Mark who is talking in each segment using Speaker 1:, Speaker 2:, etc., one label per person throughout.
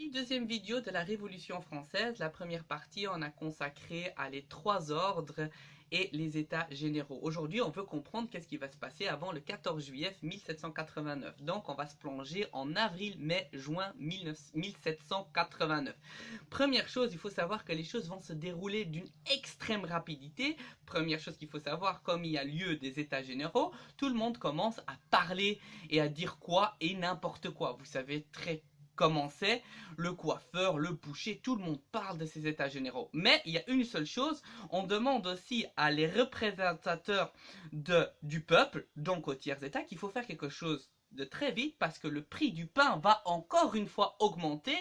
Speaker 1: partie, deuxième vidéo de la Révolution française. La première partie, on a consacré à les trois ordres et les états généraux. Aujourd'hui, on veut comprendre qu'est-ce qui va se passer avant le 14 juillet 1789. Donc, on va se plonger en avril, mai, juin 1789. Première chose, il faut savoir que les choses vont se dérouler d'une extrême rapidité. Première chose qu'il faut savoir, comme il y a lieu des états généraux, tout le monde commence à parler et à dire quoi et n'importe quoi. Vous savez très comment c'est, le coiffeur, le boucher, tout le monde parle de ces états généraux. Mais il y a une seule chose, on demande aussi à les représentateurs du peuple, donc aux tiers états, qu'il faut faire quelque chose de très vite parce que le prix du pain va encore une fois augmenter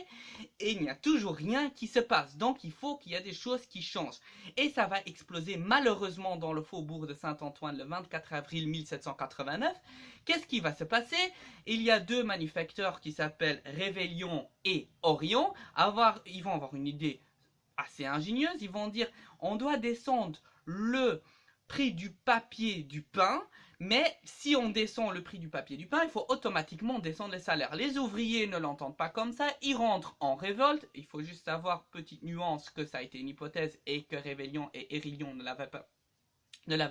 Speaker 1: et il n'y a toujours rien qui se passe. Donc il faut qu'il y ait des choses qui changent. Et ça va exploser malheureusement dans le faubourg de Saint-Antoine le 24 avril 1789. Qu'est-ce qui va se passer? Il y a deux manufacteurs qui s'appellent Réveillon et Orion. Ils vont avoir une idée assez ingénieuse. Ils vont dire on doit descendre le prix du papier du pain, mais si on descend le prix du papier du pain, il faut automatiquement descendre les salaires. Les ouvriers ne l'entendent pas comme ça, ils rentrent en révolte. Il faut juste savoir, petite nuance, que ça a été une hypothèse et que Réveillon et Hérillon ne l'avaient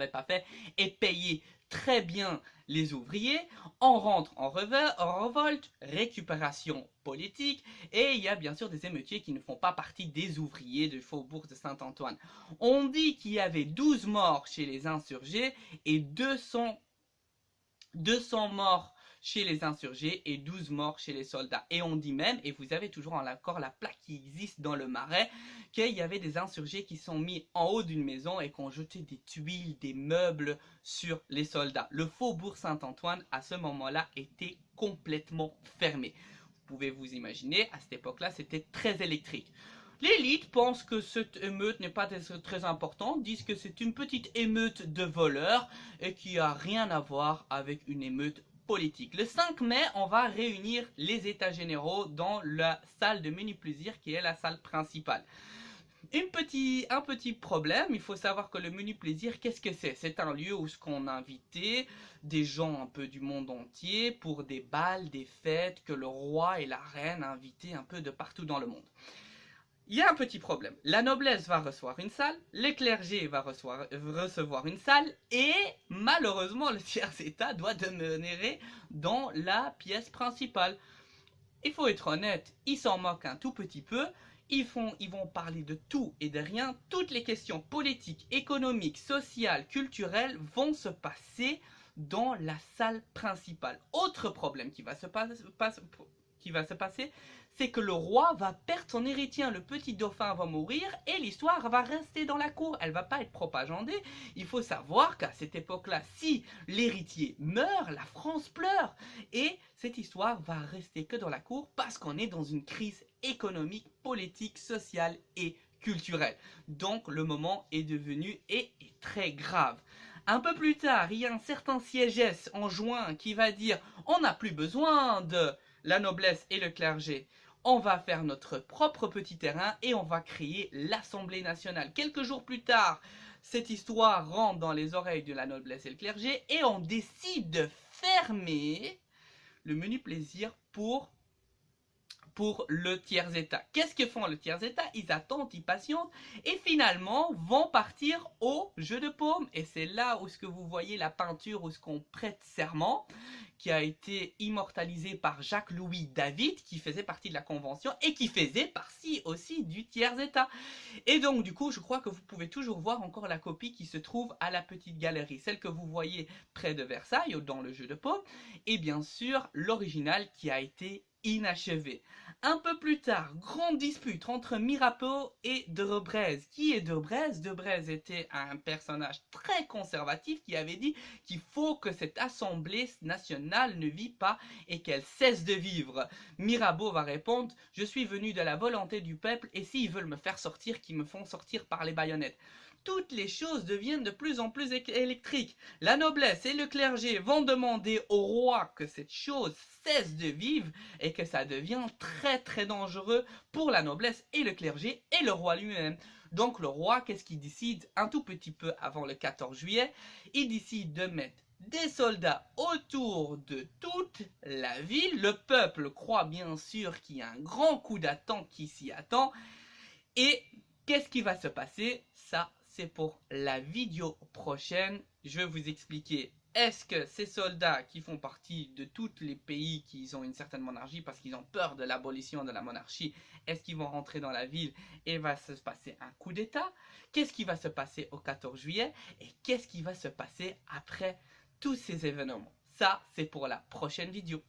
Speaker 1: pas fait, et payé très bien les ouvriers. On rentre en révolte, récupération politique, et il y a bien sûr des émeutiers qui ne font pas partie des ouvriers du faubourg de Saint-Antoine. On dit qu'il y avait 12 morts chez les insurgés et 200 morts chez les insurgés et 12 morts chez les soldats. Et on dit même, et vous avez toujours encore la plaque qui existe dans le Marais, qu'il y avait des insurgés qui sont mis en haut d'une maison et qui ont jeté des tuiles, des meubles sur les soldats. Le faubourg Saint-Antoine, à ce moment-là, était complètement fermé. Vous pouvez vous imaginer, à cette époque-là, c'était très électrique. L'élite pense que cette émeute n'est pas très importante, disent que c'est une petite émeute de voleurs et qui n'a rien à voir avec une émeute politique. Le 5 mai, on va réunir les états généraux dans la salle de menu plaisir qui est la salle principale. Un petit problème, il faut savoir que le menu plaisir, qu'est-ce que c'est? C'est un lieu où on a invité des gens un peu du monde entier pour des bals, des fêtes, que le roi et la reine invitaient un peu de partout dans le monde. Il y a un petit problème. La noblesse va recevoir une salle, les clergés va recevoir une salle, et malheureusement le tiers-état doit demeurer dans la pièce principale. Il faut être honnête, ils s'en moquent un tout petit peu. Ils vont parler de tout et de rien. Toutes les questions politiques, économiques, sociales, culturelles vont se passer dans la salle principale. Autre problème qui va se passer, c'est que le roi va perdre son héritier, le petit dauphin va mourir et l'histoire va rester dans la cour, elle va pas être propagandée. Il faut savoir qu'à cette époque-là, si l'héritier meurt, la France pleure et cette histoire va rester que dans la cour parce qu'on est dans une crise économique, politique, sociale et culturelle. Donc le moment est devenu et est très grave. Un peu plus tard, il y a un certain siégès en juin qui va dire on n'a plus besoin de la noblesse et le clergé. On va faire notre propre petit terrain et on va créer l'Assemblée nationale. Quelques jours plus tard, cette histoire rentre dans les oreilles de la noblesse et le clergé et on décide de fermer le menu plaisir pour le tiers-état. Qu'est-ce que font le tiers-état? Ils attendent, ils patientent et finalement vont partir au jeu de paume. Et c'est là où ce que vous voyez la peinture où ce qu'on prête serment, qui a été immortalisée par Jacques-Louis David, qui faisait partie de la Convention et qui faisait partie aussi du tiers-état. Et donc du coup, je crois que vous pouvez toujours voir encore la copie qui se trouve à la petite galerie, celle que vous voyez près de Versailles, dans le jeu de paume, et bien sûr l'original qui a été inachevé. Un peu plus tard, grande dispute entre Mirabeau et Debrez. Qui est Debrez? Debrez était un personnage très conservatif qui avait dit qu'il faut que cette assemblée nationale ne vit pas et qu'elle cesse de vivre. Mirabeau va répondre « Je suis venu de la volonté du peuple et s'ils veulent me faire sortir, qu'ils me font sortir par les baïonnettes. » Toutes les choses deviennent de plus en plus électriques. La noblesse et le clergé vont demander au roi que cette chose cesse de vivre et que ça devient très très dangereux pour la noblesse et le clergé et le roi lui-même. Donc le roi, qu'est-ce qu'il décide un tout petit peu avant le 14 juillet? Il décide de mettre des soldats autour de toute la ville. Le peuple croit bien sûr qu'il y a un grand coup d'attente qui s'y attend. Et qu'est-ce qui va se passer? Ça, c'est pour la vidéo prochaine. Je vais vous expliquer. Est-ce que ces soldats qui font partie de tous les pays qui ont une certaine monarchie parce qu'ils ont peur de l'abolition de la monarchie, est-ce qu'ils vont rentrer dans la ville et va se passer un coup d'état? Qu'est-ce qui va se passer au 14 juillet? Et qu'est-ce qui va se passer après tous ces événements? Ça, c'est pour la prochaine vidéo.